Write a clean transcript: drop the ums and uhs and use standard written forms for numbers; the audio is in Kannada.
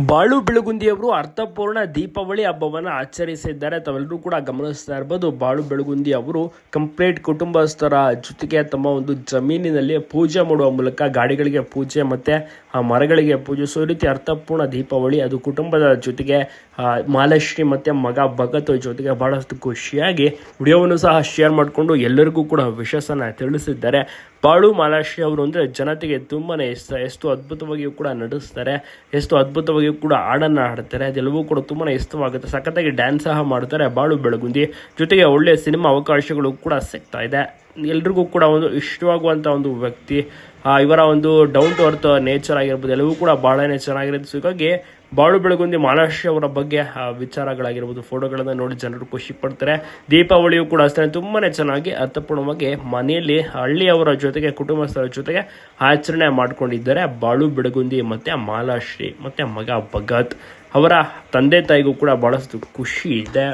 ಬಾಳು ಬೆಳಗುಂದಿಯವರು ಅರ್ಥಪೂರ್ಣ ದೀಪಾವಳಿ ಹಬ್ಬವನ್ನು ಆಚರಿಸಿದ್ದಾರೆ. ತಾವೆಲ್ಲರೂ ಕೂಡ ಗಮನಿಸ್ತಾ ಇರ್ಬೋದು. ಬಾಳು ಬೆಳಗುಂದಿ ಅವರು ಕಂಪ್ಲೀಟ್ ಕುಟುಂಬಸ್ಥರ ಜೊತೆಗೆ ತಮ್ಮ ಒಂದು ಜಮೀನಿನಲ್ಲಿ ಪೂಜೆ ಮಾಡುವ ಮೂಲಕ ಗಾಡಿಗಳಿಗೆ ಪೂಜೆ ಮತ್ತು ಆ ಮರಗಳಿಗೆ ಪೂಜೆ, ಸೊ ಈ ರೀತಿ ಅರ್ಥಪೂರ್ಣ ದೀಪಾವಳಿ ಅದು ಕುಟುಂಬದ ಜೊತೆಗೆ ಮಹಾಲಕ್ಷ್ಮಿ ಮತ್ತು ಮಗ ಭಗತ್ ಜೊತೆಗೆ ಬಹಳಷ್ಟು ಖುಷಿಯಾಗಿ ವಿಡಿಯೋವನ್ನು ಸಹ ಶೇರ್ ಮಾಡಿಕೊಂಡು ಎಲ್ಲರಿಗೂ ಕೂಡ ವಿಶೇಷನ ತಿಳಿಸಿದ್ದಾರೆ. ಬಾಳು ಮಹಾಲಕ್ಷ್ಮಿ ಅವರು ಅಂದರೆ ಜನತೆಗೆ ತುಂಬಾ ಇಷ್ಟ. ಎಷ್ಟು ಅದ್ಭುತವಾಗಿಯೂ ಕೂಡ ನಡೆಸ್ತಾರೆ, ಎಷ್ಟು ಅದ್ಭುತವಾಗಿಯೂ ಕೂಡ ಹಾಡನ್ನು ಹಾಡ್ತಾರೆ. ಅದೆಲ್ಲವೂ ಕೂಡ ತುಂಬಾ ಇಷ್ಟವಾಗುತ್ತೆ. ಸಖತ್ತಾಗಿ ಡ್ಯಾನ್ಸ್ ಸಹ ಮಾಡ್ತಾರೆ ಬಾಳು ಬೆಳಗುಂದಿ. ಜೊತೆಗೆ ಒಳ್ಳೆಯ ಸಿನಿಮಾ ಅವಕಾಶಗಳು ಕೂಡ ಸಿಗ್ತಾ ಇದೆ. ಎಲ್ರಿಗೂ ಕೂಡ ಒಂದು ಇಷ್ಟವಾಗುವಂಥ ಒಂದು ವ್ಯಕ್ತಿ. ಇವರ ಒಂದು ಡೌನ್ ಟು ಅರ್ತ್ ನೇಚರ್ ಆಗಿರ್ಬೋದು, ಎಲ್ಲವೂ ಕೂಡ ಭಾಳನೇ ಚೆನ್ನಾಗಿರುತ್ತೆ. ಸೊ ಹೀಗಾಗಿ ಬಾಳು ಬೆಳಗುಂದಿ ಮಹಾಲಕ್ಷ್ಮಿ ಅವರ ಬಗ್ಗೆ ವಿಚಾರಗಳಾಗಿರ್ಬೋದು, ಫೋಟೋಗಳನ್ನು ನೋಡಿ ಜನರು ಖುಷಿ ಪಡ್ತಾರೆ. ದೀಪಾವಳಿಯು ಕೂಡ ಅಷ್ಟೇ ತುಂಬಾ ಚೆನ್ನಾಗಿ ಅರ್ಥಪೂರ್ಣವಾಗಿ ಮನೆಯಲ್ಲಿ ಹಳ್ಳಿಯವರ ಜೊತೆಗೆ ಕುಟುಂಬಸ್ಥರ ಜೊತೆಗೆ ಆಚರಣೆ ಮಾಡ್ಕೊಂಡಿದ್ದಾರೆ ಬಾಳು ಬೆಳಗುಂದಿ ಮತ್ತು ಮಹಾಲಕ್ಷ್ಮಿ ಮತ್ತು ಮಗ ಭಗತ್. ಅವರ ತಂದೆ ತಾಯಿಗೂ ಕೂಡ ಭಾಳಷ್ಟು ಖುಷಿ ಇದೆ.